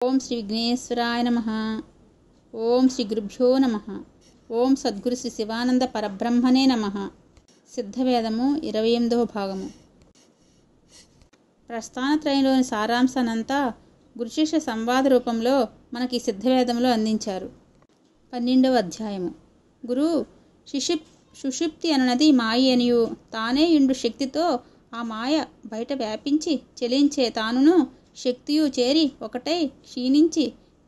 ఓం శ్రీ విఘ్నేశ్వరాయ నమః. ఓం శ్రీ గురుభ్యో నమః. ఓం సద్గురు శ్రీ శివానంద పరబ్రహ్మణే నమః. సిద్ధవేదము 28వ భాగము. ప్రస్థానత్రయంలోని సారాంశానంతా గురుశిష్య సంవాద రూపంలో మనకి సిద్ధవేదంలో అందించారు. 12వ అధ్యాయము. గురు సుషుప్తి అనునది మాయ అనియు, తానే ఇండు శక్తితో ఆ మాయ బయట వ్యాపించి చెలించే తానును శక్తియు చేరి ఒకటై క్షీణించి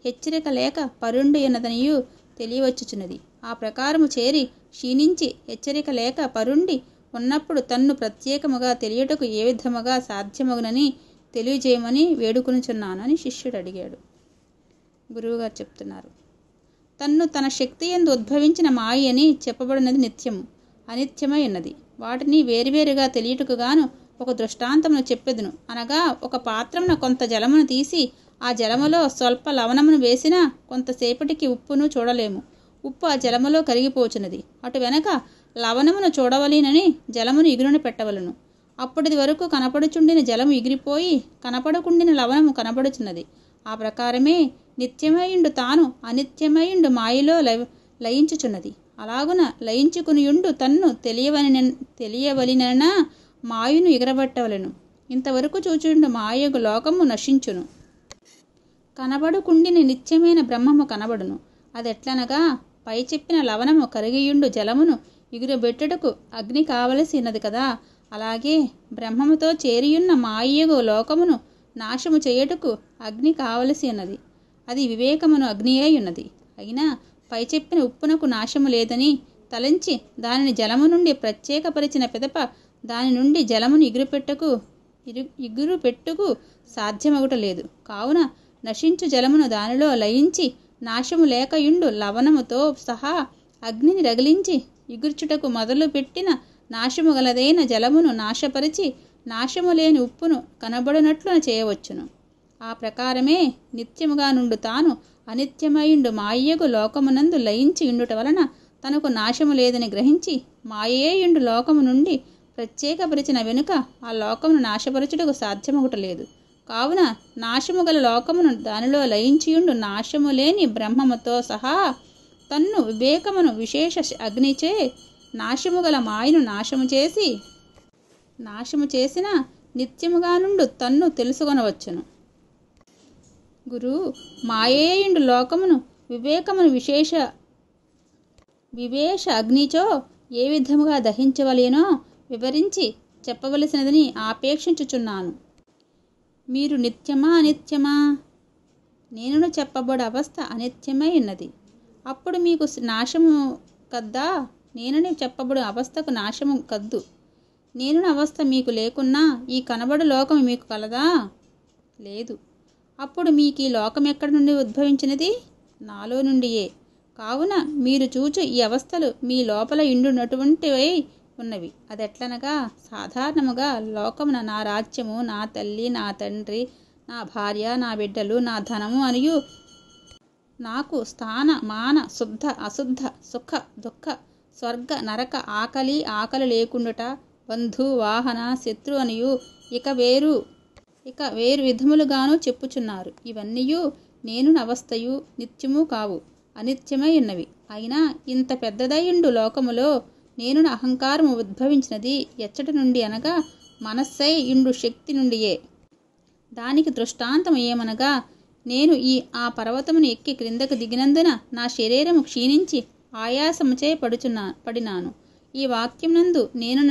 హెచ్చరిక లేక పరుండు ఎన్నదనియు తెలియవచ్చుచున్నది. ఆ ప్రకారము చేరి క్షీణించి హెచ్చరిక లేక పరుండి ఉన్నప్పుడు తన్ను ప్రత్యేకముగా తెలియటకు ఏ విధముగా సాధ్యమగునని తెలియజేయమని వేడుకొనుచున్నాను అని శిష్యుడు అడిగాడు. గురువుగారు చెప్తున్నారు, తన్ను తన శక్తి యందు ఉద్భవించిన మాయ అని చెప్పబడినది నిత్యము, అనిత్యమై ఉన్నది. వాటిని వేరువేరుగా తెలియటకు గాను ఒక దృష్టాంతమును చెప్పెదును. అనగా, ఒక పాత్రమున కొంత జలమును తీసి ఆ జలములో స్వల్ప లవణమును వేసినా కొంతసేపటికి ఉప్పును చూడలేము. ఉప్పు ఆ జలములో కరిగిపోచున్నది. అటు వెనక లవణమును చూడవలెనని జలమును ఇగురున పెట్టవలను. అప్పటిది వరకు కనపడుచుండిన జలము ఎగిరిపోయి కనపడకుండిన లవణము కనపడుచున్నది. ఆ ప్రకారమే నిత్యమయుండు తాను అనిత్యమయుండు మాయలో లయించుచున్నది. అలాగున లయించుకునియుండు తన్ను తెలియవలెనన మాయును ఎగరబట్టవలను. ఇంతవరకు చూచుండు మాయగు లోకము నశించును. కనబడుకుండిన నిత్యమైన బ్రహ్మము కనబడును. అదెట్లనగా, పై చెప్పిన లవణము కరిగియుండు జలమును ఎగురబెట్టుటకు అగ్ని కావలసినది కదా. అలాగే బ్రహ్మముతో చేరియున్న మాయగు లోకమును నాశము చేయుటకు అగ్ని కావలసి ఉన్నది. అది వివేకమును అగ్ని అయి ఉన్నది. అయినా పై చెప్పిన ఉప్పునకు నాశము లేదని తలంచి దానిని జలము నుండి ప్రత్యేకపరిచిన పిదప దాని నుండి జలమును ఎగురుపెట్టుకు సాధ్యమగుట లేదు. కావున నశించు జలమును దానిలో లయించి నాశము లేకయుండు లవణముతో సహా అగ్నిని రగిలించి ఎగుర్చుటకు మొదలు పెట్టిన నాశము గలదైన జలమును నాశపరిచి నాశము లేని ఉప్పును కనబడినట్లు చేయవచ్చును. ఆ ప్రకారమే నిత్యముగా నుండు తాను అనిత్యమయుండు మాయగు లోకమునందు లయించి ఉండుట వలన తనకు నాశము లేదని గ్రహించి మాయేయుండు లోకము నుండి ప్రత్యేకపరిచిన వెనుక ఆ లోకమును నాశపరచుటకు సాధ్యమగుటలేదు. కావున నాశము గల లోకమును దానిలో లయించియుండు నాశము లేని బ్రహ్మముతో సహా తన్ను వివేకమును విశేష అగ్నిచే నాశము గల మాయను నాశము చేసిన నిత్యముగా నుండు తన్ను తెలుసుకొనవచ్చును. గురు మాయేయుండు లోకమును వివేకమును వివేష అగ్నిచో ఏ విధముగా దహించవలేనో వివరించి చెప్పవలసినదని ఆపేక్షించుచున్నాను. మీరు నిత్యమా అనిత్యమా? నేనును చెప్పబడు అవస్థ అనిత్యమై ఉన్నది. అప్పుడు మీకు నాశము కద్దా? నేనని చెప్పబడు అవస్థకు నాశము కద్దు. నేనున అవస్థ మీకు లేకున్నా ఈ కనబడు లోకం మీకు కలదా? లేదు. అప్పుడు మీకు ఈ లోకం ఎక్కడి నుండి ఉద్భవించినది? నాలో నుండియే. కావున మీరు చూచు ఈ అవస్థలు మీ లోపల ఇండునటువంటివై ఉన్నవి. అదెట్లనగా, సాధారణముగా లోకమున నా రాజ్యము, నా తల్లి, నా తండ్రి, నా భార్య, నా బిడ్డలు, నా ధనము అనియు నాకు స్థాన మాన శుద్ధ అశుద్ధ సుఖ దుఃఖ స్వర్గ నరక ఆకలి లేకుండుట బంధు వాహన శత్రు అనియు ఇక వేరు విధములుగాను చెప్పుచున్నారు. ఇవన్నీయు నేను అవస్థయు నిత్యము కావు, అనిత్యమై ఉన్నవి. అయినా ఇంత పెద్దదయుండు లోకములో నేను అహంకారము ఉద్భవించినది ఎచ్చట నుండి అనగా, మనస్సై ఇండు శక్తి నుండియే. దానికి దృష్టాంతము ఏమనగా, నేను ఆ పర్వతమును ఎక్కి క్రిందకు దిగినందున నా శరీరము క్షీణించి ఆయాసముచే పడినాను. ఈ వాక్యం నందు నేను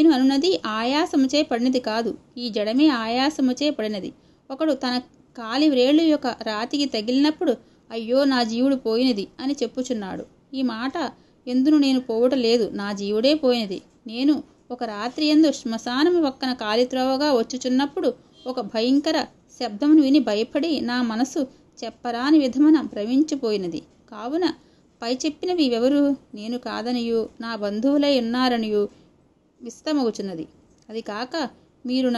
అనున్నది ఆయాసముచే పడినది కాదు, ఈ జడమే ఆయాసముచే పడినది. ఒకడు తన కాలి వ్రేళ్ళు యొక్క రాతికి తగిలినప్పుడు అయ్యో నా జీవుడు పోయినది అని చెప్పుచున్నాడు. ఈ మాట ఎందును నేను పోవట లేదు, నా జీవుడే పోయినది. నేను ఒక రాత్రి యందు శ్మశానము పక్కన కాలిత్రోవగా వచ్చుచున్నప్పుడు ఒక భయంకర శబ్దమును విని భయపడి నా మనసు చెప్పరాని విధమున భ్రమించిపోయినది. కావున పై చెప్పినవి ఎవరు? నేను కాదనియు నా బంధువులై ఉన్నారనియు విస్తమగుచున్నది. అది కాక మీరు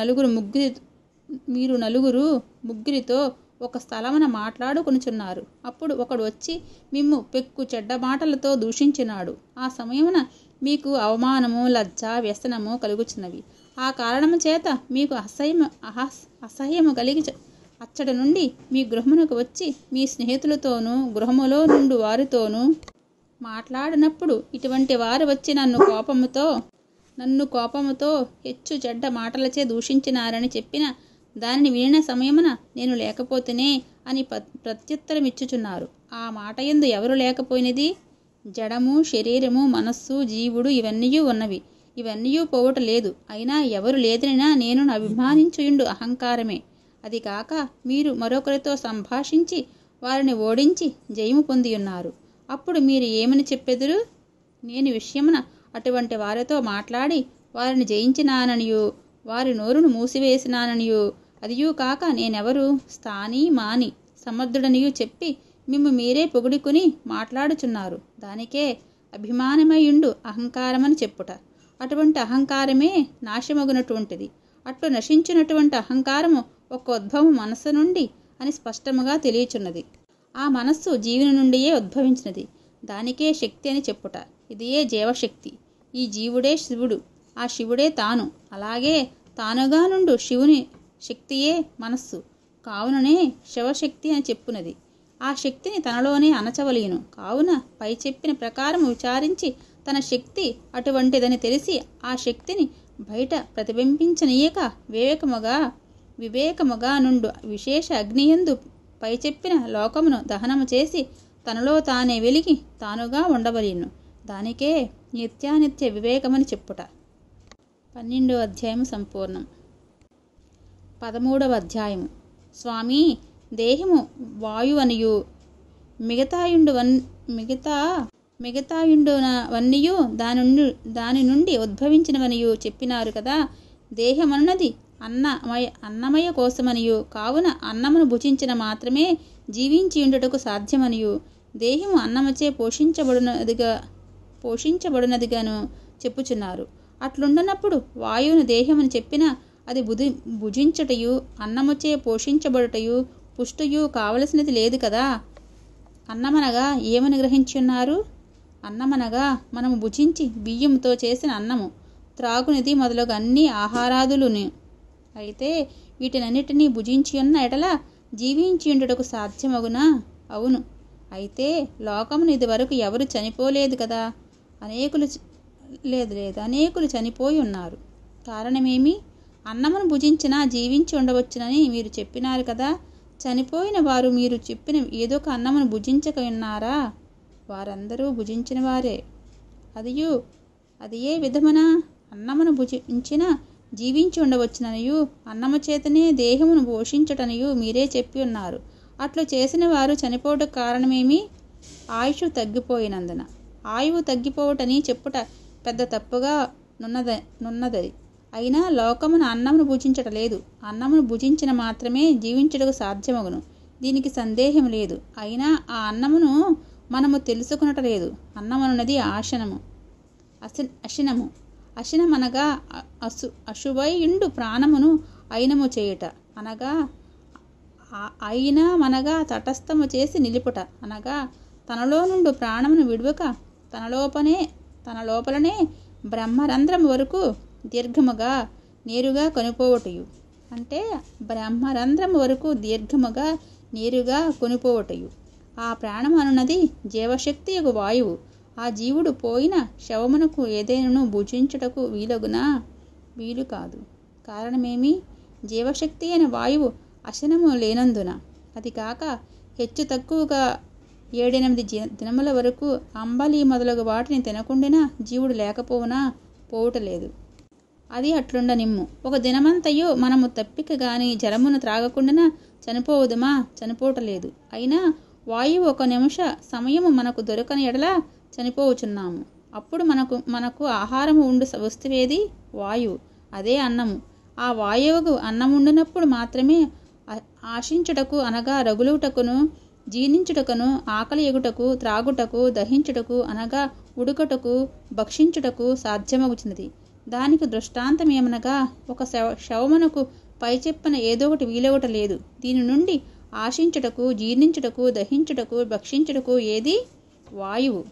నలుగురు ముగ్గురితో ఒక స్థలమున మాట్లాడుకొనుచున్నారు. అప్పుడు ఒకడు వచ్చి మిమ్ము పెక్కు చెడ్డ మాటలతో దూషించినాడు. ఆ సమయమున మీకు అవమానము, లజ్జ, వ్యసనము కలుగుచున్నవి. ఆ కారణము చేత మీకు అసహ్యము అచ్చట నుండి మీ గృహమునకు వచ్చి మీ స్నేహితులతోనూ గృహములో నుండి వారితోనూ మాట్లాడినప్పుడు ఇటువంటి వారు వచ్చి నన్ను కోపముతో హెచ్చు చెడ్డ మాటలచే దూషించినారని చెప్పిన దానిని వినిన సమయమున నేను లేకపోతేనే అని ప్రత్యుత్తరమిచ్చుచున్నారు. ఆ మాట యందు ఎవరు లేకపోయినది? జడము, శరీరము, మనస్సు, జీవుడు ఇవన్నీ ఉన్నవి. ఇవన్నీ పోవట లేదు. అయినా ఎవరు లేదనినా నేను అభిమానించుయుండు అహంకారమే. అది కాక మీరు మరొకరితో సంభాషించి వారిని ఓడించి జయము పొందియున్నారు. అప్పుడు మీరు ఏమని చెప్పెదురు? నేను విషయమున అటువంటి వారితో మాట్లాడి వారిని జయించినాననియు వారి నోరును మూసివేసినాననియు అదియూ కాక నేనెవరు స్థాని మాని సమర్థుడనియు చెప్పి మిమ్ము మీరే పొగుడుకుని మాట్లాడుచున్నారు. దానికే అభిమానమయుండు అహంకారమని చెప్పుట. అటువంటి అహంకారమే నాశమగునటువంటిది. అట్లు నశించినటువంటి అహంకారము ఒక ఉద్భవం మనస్సు నుండి అని స్పష్టముగా తెలియచున్నది. ఆ మనస్సు జీవుని నుండియే ఉద్భవించినది. దానికే శక్తి అని చెప్పుట. ఇదియే జీవశక్తి. ఈ జీవుడే శివుడు, ఆ శివుడే తాను. అలాగే తానుగా నుండు శివుని శక్తియే మనస్సు. కావుననే శివశక్తి అని చెప్పునది. ఆ శక్తిని తనలోనే అణచవలేను. కావున పై చెప్పిన ప్రకారం విచారించి తన శక్తి అటువంటిదని తెలిసి ఆ శక్తిని బయట ప్రతిబింబించనీయక వివేకముగా నుండు విశేష అగ్నియందు పై చెప్పిన లోకమును దహనము చేసి తనలో తానే వెలిగి తానుగా ఉండవలేను. దానికే నిత్యానిత్య వివేకమని చెప్పుట. 12వ అధ్యాయము సంపూర్ణం. 13వ అధ్యాయము. స్వామి, దేహము వాయువనియు మిగతాయుండునవన్నీయు దాని నుండి ఉద్భవించినవనియు చెప్పినారు కదా. దేహమన్నది అన్నమయ కోసమనియు కావున అన్నమును భుజించిన మాత్రమే జీవించియుండుటకు సాధ్యమనియు దేహము అన్నముచే పోషించబడినదిగాను చెప్పుచున్నారు. అట్లుండనప్పుడు వాయువును దేహమని చెప్పినా అది భుజించటయు అన్నముచే పోషించబడుటయు పుష్టియు కావలసినది లేదు కదా. అన్నమనగా ఏమని గ్రహించున్నారు? అన్నమనగా మనము భుజించి బియ్యంతో చేసిన అన్నము, త్రాగునిది మొదలగు అన్ని ఆహారాదులును. అయితే వీటినన్నిటినీ భుజించియున్న ఎడల జీవించియుండుటకు సాధ్యమగునా? అవును. అయితే లోకమును ఇది వరకు ఎవరు చనిపోలేదు కదా. అనేకులు చనిపోయి ఉన్నారు. కారణమేమి? అన్నమును భుజించినా జీవించి ఉండవచ్చునని మీరు చెప్పినారు కదా. చనిపోయిన వారు మీరు చెప్పిన ఏదొక అన్నమును భుజించక ఉన్నారా? వారందరూ భుజించిన వారే. అది ఏ విధమున అన్నమును భుజించినా జీవించి ఉండవచ్చుననియు అన్నము చేతనే దేహమును పోషించటనియు మీరే చెప్పి ఉన్నారు. అట్లు చేసిన వారు చనిపోవటకు కారణమేమి? ఆయుష్ తగ్గిపోయినందున. ఆయువు తగ్గిపోవటని చెప్పుట పెద్ద తప్పుగా నున్నదది. అయినా లోకమున అన్నమును భుజించటలేదు. అన్నమును భుజించిన మాత్రమే జీవించుటకు సాధ్యమగును. దీనికి సందేహం లేదు. అయినా ఆ అన్నమును మనము తెలుసుకునటలేదు. అన్నమనున్నది అశినము. అశినమనగా అశుభయుండు ప్రాణమును అయినము చేయుట అనగా అయినమనగా తటస్థము చేసి నిలుపుట అనగా తనలో నుండి ప్రాణమును విడువక తన లోపలనే బ్రహ్మరంధ్రం వరకు దీర్ఘముగా నేరుగా కొనిపోవటయు. అంటే బ్రహ్మరంధ్రం వరకు దీర్ఘముగా నేరుగా కొనిపోవటయు. ఆ ప్రాణము అనున్నది జీవశక్తి యొక్క వాయువు. ఆ జీవుడు పోయిన శవమునకు ఏదైనను భుజించుటకు వీలు కాదు. కారణమేమి? జీవశక్తి అయిన వాయువు అశనము లేనందున. అది కాక హెచ్చు తక్కువగా 7-8 దినముల వరకు అంబలి మొదలగు వాటిని తినకుండినా జీవుడు పోవటలేదు. అది అట్లుండనిమ్ము. ఒక దినమంతయు మనము తప్పిక గాని జలమును త్రాగకుండానా చనిపోవదుమా? చనిపోవటలేదు. అయినా వాయువు ఒక నిమిష సమయము మనకు దొరకని ఎడల చనిపోవచ్చున్నాము. అప్పుడు మనకు ఆహారము ఉండు వస్తువేది? వాయువు. అదే అన్నము. ఆ వాయువుకు అన్నముండినప్పుడు మాత్రమే ఆశించుటకు అనగా రగులుటకును, జీర్ణించుటకును, ఆకలి ఎగుటకు, త్రాగుటకు, దహించుటకు అనగా ఉడుకటకు, భక్షించుటకు సాధ్యమగుచున్నది. దానికి దృష్టాంతమేమనగా ఒక శవమునకు పై చెప్పన ఏదో ఒకటి వీలవట లేదు. దీని నుండి ఆశించుటకు, జీర్ణించుటకు, దహించుటకు, భక్షించుటకు ఏది? వాయువు.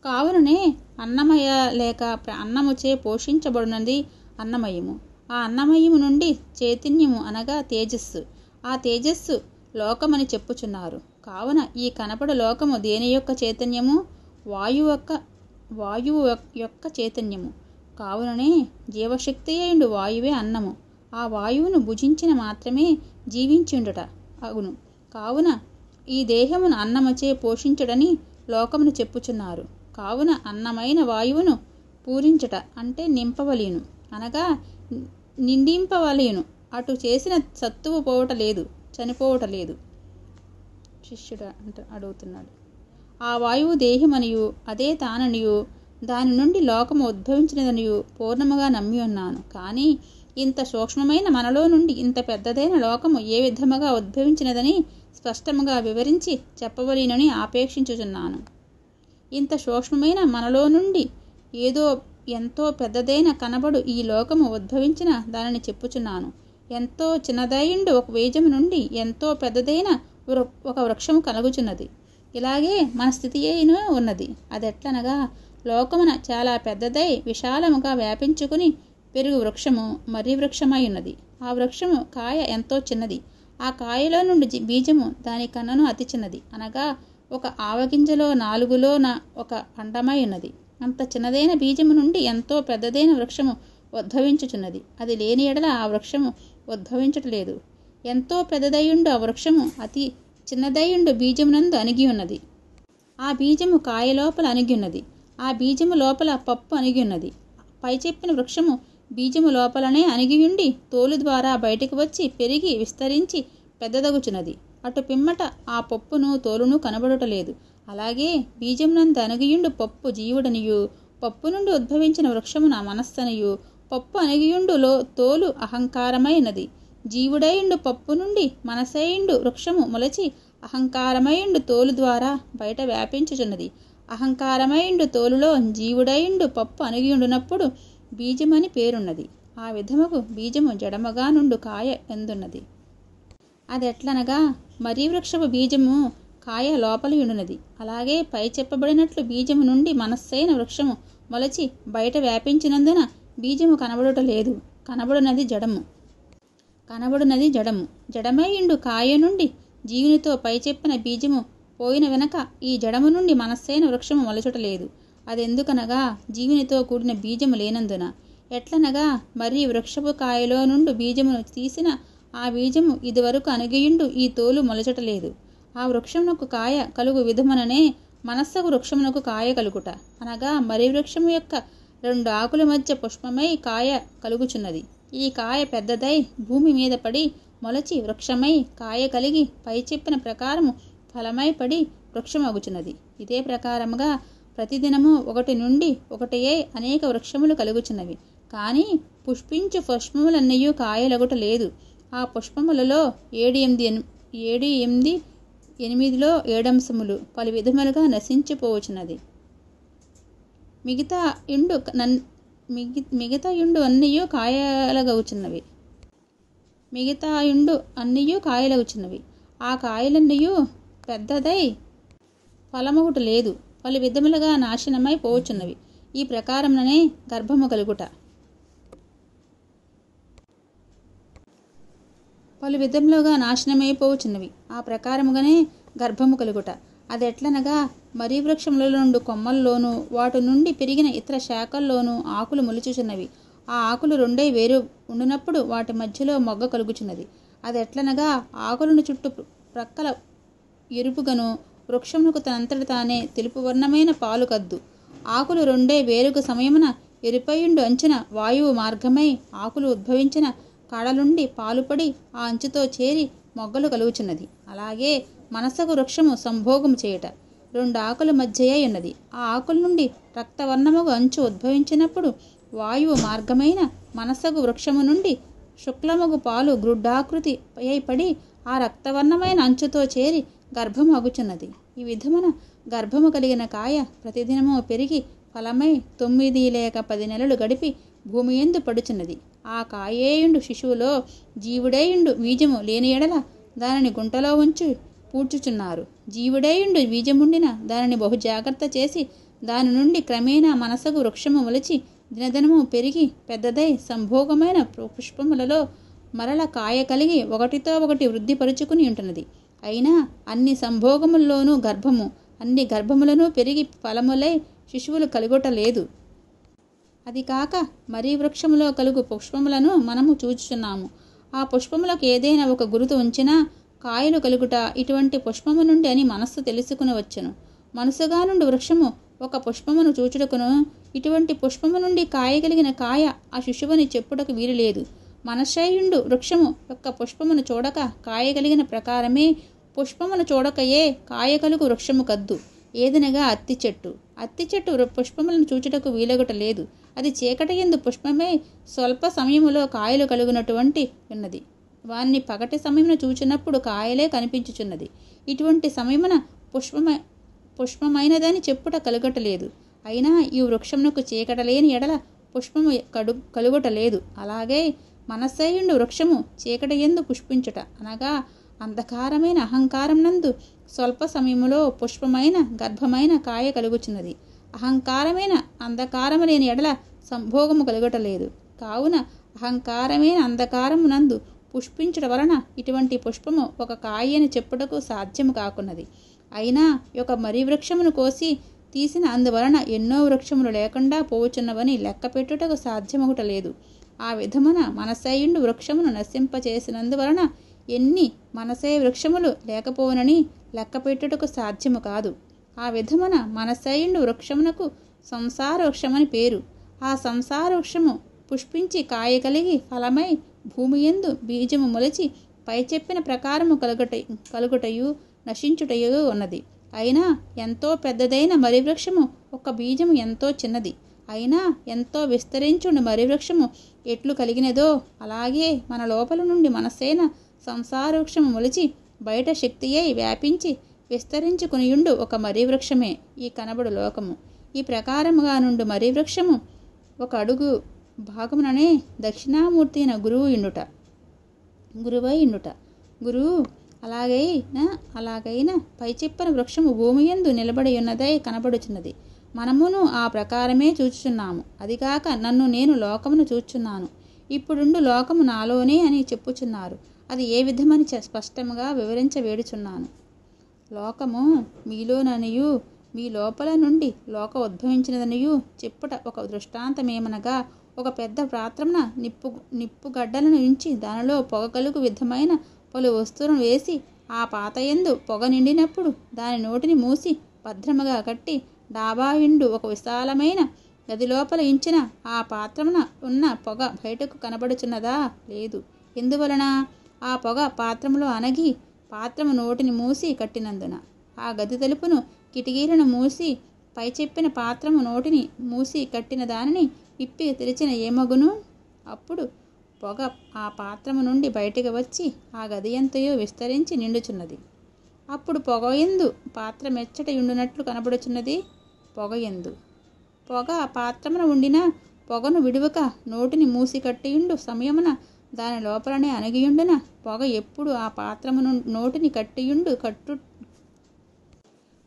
కావుననే అన్నమయ లేక అన్నముచే పోషించబడినది అన్నమయము. ఆ అన్నమయము నుండి చైతన్యము అనగా తేజస్సు. ఆ తేజస్సు లోకమని చెప్పుచున్నారు. కావున ఈ కనపడు లోకము దేని యొక్క చైతన్యము? వాయువు యొక్క చైతన్యము. కావుననే జీవశక్తి అయిండు వాయువే అన్నము. ఆ వాయువును భుజించిన మాత్రమే జీవించుండుట అగును. కావున ఈ దేహమును అన్నమచే పోషించుడని లోకమును చెప్పుచున్నారు. కావున అన్నమైన వాయువును పూరించుట అంటే నింపవలేను, అనగా నిండింపవలేను. అటు చేసిన సత్తువు పోవటలేదు, చనిపోవటలేదు. శిష్యుడు అడుగుతున్నాడు. ఆ వాయువు దేహమనియు అదే తాననియు దాని నుండి లోకము ఉద్భవించినదనియు పూర్ణముగా నమ్మి ఉన్నాను. కానీ ఇంత సూక్ష్మమైన మనలో నుండి ఇంత పెద్దదైన లోకము ఏ విధముగా ఉద్భవించినదని స్పష్టముగా వివరించి చెప్పవలెనని ఆపేక్షించుచున్నాను. ఇంత సూక్ష్మమైన మనలో నుండి ఎంతో పెద్దదైన కనబడు ఈ లోకము ఉద్భవించిన దానిని చెప్పుచున్నాను. ఎంతో చిన్నదైండు ఒక బీజము నుండి ఎంతో పెద్దదైన ఒక వృక్షము కలుగుచున్నది. ఇలాగే మన స్థితి అయిన ఉన్నది. అదెట్లనగా లోకమున చాలా పెద్దదై విశాలముగా వ్యాపించుకుని పెరుగు వృక్షము మర్రి వృక్షమై ఉన్నది. ఆ వృక్షము కాయ ఎంతో చిన్నది. ఆ కాయలో నుండి బీజము దాని కన్నను అతి చిన్నది, అనగా ఒక ఆవగింజలో 4లోన ఒక అండమై ఉన్నది. అంత చిన్నదైన బీజము నుండి ఎంతో పెద్దదైన వృక్షము ఉద్భవించుచున్నది. అది లేని ఎడల ఆ వృక్షము ఉద్భవించటలేదు. ఎంతో పెద్దదయ్యుండు ఆ వృక్షము అతి చిన్నదయ్యుండు బీజమునందు అణిగి ఉన్నది. ఆ బీజము కాయ లోపల అణిగి ఉన్నది. ఆ బీజము లోపల పప్పు అణిగి ఉన్నది. పై చెప్పిన వృక్షము బీజము లోపలనే అణిగియుండి తోలు ద్వారా బయటకు వచ్చి పెరిగి విస్తరించి పెద్దదగుచున్నది. అటు పిమ్మట ఆ పప్పును తోలును కనబడుటలేదు. అలాగే బీజమునందు అణిగియుండు పప్పు జీవుడనియు, పప్పు నుండి ఉద్భవించిన వృక్షము నా మనస్సనియు, పప్పు అణిగియుండు తోలు అహంకారమైనది. జీవుడైండు పప్పు నుండి మనసైండు వృక్షము మొలచి అహంకారమైండు తోలు ద్వారా బయట వ్యాపించుచున్నది. అహంకారమైండు తోలులో జీవుడైండు పప్పు అణిగియుండునప్పుడు బీజమని పేరున్నది. ఆ విధముకు బీజము జడముగా నుండు కాయ ఎందున్నది. అదెట్లనగా మర్రి వృక్షపు బీజము కాయ లోపలి ఉండున్నది. అలాగే పై చెప్పబడినట్లు బీజము నుండి మనస్సైన వృక్షము మొలచి బయట వ్యాపించినందున బీజము కనబడుటలేదు. కనబడునది జడము. జడమైండు కాయ నుండి జీవునితో పై చెప్పిన బీజము పోయిన వెనక ఈ జడము నుండి మనస్సైన వృక్షము మొలచుటలేదు. అదెందుకనగా జీవునితో కూడిన బీజము లేనందున. ఎట్లనగా మర్రి వృక్షపు కాయలో నుండి బీజమును తీసిన ఆ బీజము ఇదివరకు అణిగియుండు ఈ తోలు మొలచటలేదు. ఆ వృక్షమునకు కాయ కలుగు విధముననే మనస్సకు వృక్షమునకు కాయ కలుగుట, అనగా మర్రి వృక్షము యొక్క 2 ఆకుల మధ్య పుష్పమై కాయ కలుగుచున్నది. ఈ కాయ పెద్దదై భూమి మీద పడి మొలచి వృక్షమై కాయ కలిగి పై చెప్పిన ప్రకారము ఫలమై పడి వృక్షమగుచున్నది. ఇదే ప్రకారముగా ప్రతిదినము ఒకటి నుండి ఒకటియే అనేక వృక్షములు కలుగుచున్నవి. కానీ పుష్పించు పుష్పములన్నయూ కాయలగుట లేదు. ఆ పుష్పములలో 8లో 7 అంశములు పలు విధములుగా నశించిపోవచ్చున్నది. మిగతా యుండు అన్నయూ కాయలగుచున్నవి. ఆ కాయలన్నయూ పెద్దదై ఫలమొకటి లేదు, పలు విధములుగా నాశనమై పోవచ్చున్నవి. ఈ ప్రకారముననే గర్భము కలుగుట. పలు విధములుగా నాశనమైపోవచ్చున్నవి. ఆ ప్రకారముగానే గర్భము కలుగుట. అదెట్లనగా మర్రి వృక్షముల నుండి కొమ్మల్లోనూ వాటి నుండి పెరిగిన ఇతర శాఖల్లోనూ ఆకులు మొలుచుచున్నవి. ఆ ఆకులు 2 వేరు ఉండినప్పుడు వాటి మధ్యలో మొగ్గ కలుగుచున్నది. అదెట్లనగా ఆకులను చుట్టూ ప్రక్కల ఎరుపుగను వృక్షమునకు తనంతట తానే తెలుపు వర్ణమైన పాలు కద్దు. ఆకులు 2 వేరుగ సమయమున ఎరుపయుండు అంచున వాయువు మార్గమై ఆకులు ఉద్భవించిన కాడలుండి పాలుపడి ఆ అంచుతో చేరి మొగ్గలు కలుగుచున్నది. అలాగే మనసకు వృక్షము సంభోగము చేయుట 2 ఆకుల మధ్యయే ఉన్నది. ఆ ఆకుల నుండి రక్తవర్ణముగు అంచు ఉద్భవించినప్పుడు వాయువు మార్గమైన మనసగు వృక్షము నుండి శుక్లముగు పాలు గ్రుడ్డాకృతి అయి పడి ఆ రక్తవర్ణమైన అంచుతో చేరి గర్భము అగుచున్నది. ఈ విధమున గర్భము కలిగిన కాయ ప్రతిదినము పెరిగి ఫలమై 9 లేక 10 నెలలు గడిపి భూమి యందు పడుచున్నది. ఆ కాయేయుండు శిశువులో జీవుడేయుండు బీజము లేని ఎడల దానిని గుంటలో ఉంచి పూడ్చుచున్నారు. జీవుడేయుండు బీజముండిన దానిని బహు జాగ్రత్త చేసి దాని నుండి క్రమేణా మనసగు వృక్షము మొలిచి దినదినము పెరిగి పెద్దదై సంభోగమైన పుష్పములలో మరల కాయ కలిగి ఒకటితో ఒకటి వృద్ధిపరుచుకుని ఉంటున్నది. అయినా అన్ని సంభోగముల్లోనూ గర్భము, అన్ని గర్భములను పెరిగి ఫలములై శిశువులు కలుగొట్టలేదు. అది కాక మరీ వృక్షములో కలుగు పుష్పములను మనము చూచుచున్నాము. ఆ పుష్పములకు ఏదైనా ఒక గురుతు ఉంచినా కాయలు కలుగుట ఇటువంటి పుష్పము నుండి అని మనస్సు తెలుసుకునవచ్చును. మనసుగా నుండి వృక్షము ఒక పుష్పమును చూచుటకును ఇటువంటి పుష్పము నుండి కాయ కలిగిన కాయ ఆ శిశువుని చెప్పుటకు వీలులేదు. మనశ్శయుండు వృక్షము యొక్క పుష్పమును చూడక కాయ కలిగిన ప్రకారమే పుష్పమును చూడకయే కాయ కలుగు వృక్షము కద్దు. ఏదనగా అత్తి చెట్టు. అత్తి చెట్టు పుష్పములను చూచుటకు వీలగుట లేదు. అది చీకటి యందు పుష్పమే స్వల్ప సమయములో కాయలు కలుగునటువంటి ఉన్నది. వారిని పగటి సమయమున చూచినప్పుడు కాయలే కనిపించుచున్నది. ఇటువంటి సమయమున పుష్పమైనదని చెప్పుట కలుగటలేదు. అయినా ఈ వృక్షమునకు చీకటలేని ఎడల పుష్పము కలుగటలేదు. అలాగే మనస్సేయుండు వృక్షము చీకటి యందు పుష్పించుట అనగా అంధకారమైన అహంకారం నందు స్వల్ప సమయములో పుష్పమైన గర్భమైన కాయ కలుగుచున్నది. అహంకారమైన అంధకారము లేని ఎడల సంభోగము కలుగటలేదు. కావున అహంకారమైన అంధకారము నందు పుష్పించుట వలన ఇటువంటి పుష్పము ఒక కాయ అని చెప్పుటకు సాధ్యము కాకున్నది. అయినా ఒక మరీ వృక్షమును కోసి తీసిన అందువలన ఎన్నో వృక్షములు లేకుండా పోవుచున్నవని లెక్క పెట్టుటకు సాధ్యమగుటలేదు. ఆ విధమున మనసేయుండు వృక్షమును నశింపచేసినందువలన ఎన్ని మనసే వృక్షములు లేకపోవునని లెక్క పెట్టుటకు సాధ్యము కాదు. ఆ విధమున మనసేయుండు వృక్షమునకు సంసార వృక్షమని పేరు. ఆ సంసార వృక్షము పుష్పించి కాయ కలిగి ఫలమై భూమి యందు బీజము మొలిచి పై చెప్పిన ప్రకారము కలుగుటయు నశించుటయు ఉన్నది. అయినా ఎంతో పెద్దదైన మర్రి వృక్షము ఒక బీజము ఎంతో చిన్నది. అయినా ఎంతో విస్తరించుండి మర్రి వృక్షము ఎట్లు కలిగినదో అలాగే మన లోపల నుండి మనసేన సంసార వృక్షము మొలిచి బయట శక్తి అయి వ్యాపించి విస్తరించుకునియుండు ఒక మర్రి వృక్షమే ఈ కనబడు లోకము. ఈ ప్రకారముగా నుండి మర్రి వృక్షము ఒక అడుగు భాగముననే దక్షిణామూర్తి అయిన గురువై ఇండుట. గురువు అలాగైన పై చెప్పిన వృక్షము భూమి యందు నిలబడి ఉన్నదై కనబడుచున్నది. మనమును ఆ ప్రకారమే చూచుచున్నాము. అదిగాక నన్ను నేను లోకమును చూచుచున్నాను, ఇప్పుడుండు లోకము నాలోనే అని చెప్పుచున్నారు. అది ఏ విధమని స్పష్టముగా వివరించవేడుచున్నాను. లోకము మీలోననియు మీ లోపల నుండి లోక ఉద్భవించినదనియు చెప్పుట ఒక దృష్టాంతమేమనగా, ఒక పెద్ద పాత్రమున నిప్పుగడ్డలను ఉంచి దానిలో పొగగలుగు విధమైన పలు వస్తువులను వేసి ఆ పాతయందు పొగ నిండినప్పుడు దాని నోటిని మూసి భద్రముగా కట్టి డాబాయిండు ఒక విశాలమైన గది లోపల ఇంచిన ఆ పాత్రమున ఉన్న పొగ బయటకు కనబడుచున్నదా? లేదు. ఎందువలన? ఆ పొగ పాత్రములో అనగి పాత్రము నోటిని మూసి కట్టినందున. ఆ గది తలుపును కిటికీలను మూసి పై చెప్పిన పాత్రము నోటిని మూసి కట్టిన దానిని విప్పి తెరిచిన ఏమగును? అప్పుడు పొగ ఆ పాత్రము నుండి బయటకు వచ్చి ఆ గది ఎంతయో విస్తరించి నిండుచున్నది. అప్పుడు పొగయందు పాత్ర మెచ్చట ఉండునట్లు కనబడుచున్నది. పొగ ఆ పాత్రమున ఉండిన పొగను విడువక నోటిని మూసి కట్టియుండు సమయమున దాని లోపలనే అణగియుండున పొగ ఎప్పుడు ఆ పాత్రమును నోటిని కట్టియుండు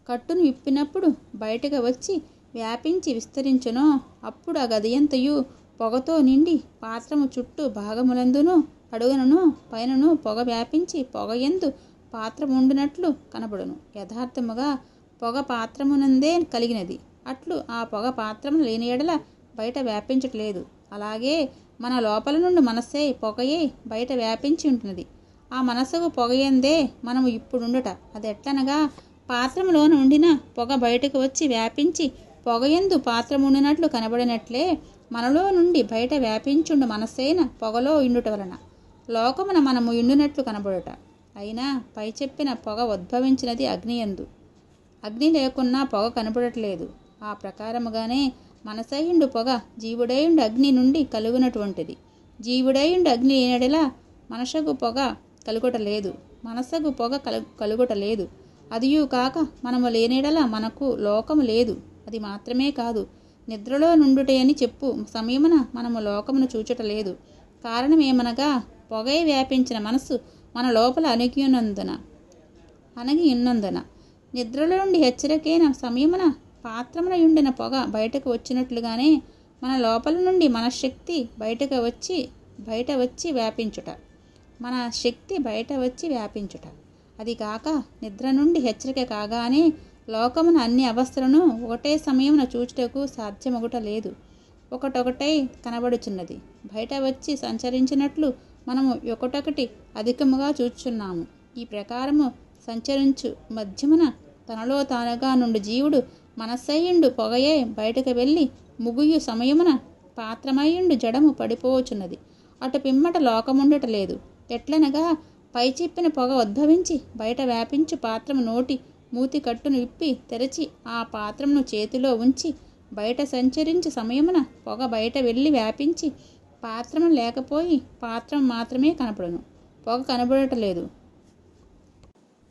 కట్టును విప్పినప్పుడు బయటకు వచ్చి వ్యాపించి విస్తరించునో అప్పుడు ఆ గదియంతయు పొగతో నిండి పాత్రము చుట్టూ భాగములందును అడుగునను పైనను పొగ వ్యాపించి పొగయందు పాత్రముండునట్లు కనబడును. యథార్థముగా పొగ పాత్రమునందే కలిగినది. అట్లు ఆ పొగ పాత్రము లేని ఎడల బయట వ్యాపించట్లేదు. అలాగే మన లోపల నుండి మనస్సే పొగయే బయట వ్యాపించి ఉంటున్నది. ఆ మనసుకు పొగయందే మనము ఇప్పుడుండుట. అది ఎట్లనగా పాత్రములోన ఉండిన పొగ బయటకు వచ్చి వ్యాపించి పొగయందు పాత్రముండినట్లు కనబడినట్లే మనలో నుండి బయట వ్యాపించుండు మనస్సైన పొగలో ఇండుట వలన లోకమున మనము ఇండునట్లు కనబడుట. అయినా పై చెప్పిన పొగ ఉద్భవించినది అగ్నియందు. అగ్ని లేకున్నా పొగ కనబడట్లేదు. ఆ ప్రకారముగానే మనసైండు పొగ జీవుడైండు అగ్ని నుండి కలుగునటువంటిది. జీవుడైండు అగ్ని లేనడలా మనసగు పొగ కలుగుటలేదు, మనసగు పొగ కలుగుటలేదు. అదియూ కాక మనము లేనేడలా మనకు లోకము లేదు. అది మాత్రమే కాదు, నిద్రలో నుండుటయని చెప్పు సమయమున మనము లోకమును చూచుటలేదు. కారణమేమనగా పొగై వ్యాపించిన మనస్సు మన లోపల అణగి ఉన్నందున నిద్రలో నుండి హెచ్చరికైన సమయమున పాత్రమున ఉండిన పొగ బయటకు వచ్చినట్లుగానే మన లోపల నుండి మనశ్శక్తి బయట వచ్చి వ్యాపించుట. మన శక్తి బయట వచ్చి వ్యాపించుట. అది కాక నిద్ర నుండి హెచ్చరిక కాగానే లోకమున అన్ని అవస్థలను ఒకటే సమయమున చూచుటకు సాధ్యమగుట లేదు. ఒకటొకటై కనబడుచున్నది. బయట వచ్చి సంచరించినట్లు మనము ఒకటొకటి అధికముగా చూచుచున్నాము. ఈ ప్రకారము సంచరించు మధ్యమున తనలో తానుగా నుండి జీవుడు మనస్సయ్యుండు పొగయే బయటకు వెళ్ళి ముగుయు సమయమున పాత్రమయ్యుండు జడము పడిపోవచున్నది. అటు పిమ్మట లోకముండట లేదు. ఎట్లనగా పై చెప్పిన పొగ ఉద్భవించి బయట వ్యాపించు పాత్రము నోటి మూతి కట్టును విప్పి తెరచి ఆ పాత్రమును చేతిలో ఉంచి బయట సంచరించు సమయమున పొగ బయట వెళ్ళి వ్యాపించి పాత్రము లేకపోయి పాత్రం మాత్రమే కనపడును, పొగ కనబడటలేదు.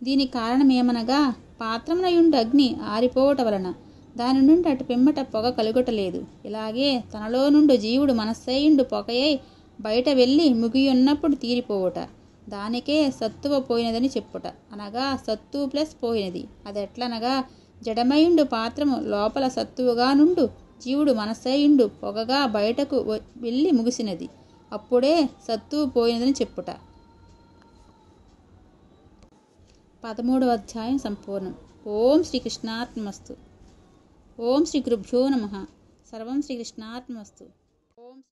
దీని కారణమేమనగా పాత్రమునయుండు అగ్ని ఆరిపోవట వలన దాని నుండి అటు పిమ్మట పొగ కలుగటలేదు. ఇలాగే తనలో నుండి జీవుడు మనస్సయ్యుండు పొగయై బయట వెళ్ళి ముగియున్నప్పుడు తీరిపోవుట. దానికే సత్తువ పోయినదని చెప్పుట. అనగా సత్తు ప్లస్ పోయినది. అదెట్లనగా జడమయుండు పాత్రము లోపల సత్తువుగా నుండు జీవుడు మనస్సయ్యుండు పొగగా బయటకు వెళ్ళి ముగిసినది. అప్పుడే సత్తువు పోయినదని చెప్పుట. 13వ అధ్యాయం సంపూర్ణం. ఓం శ్రీకృష్ణార్పణమస్తు. ఓం శ్రీ గురుభ్యో నమః. సర్వం శ్రీకృష్ణార్పణమస్తు.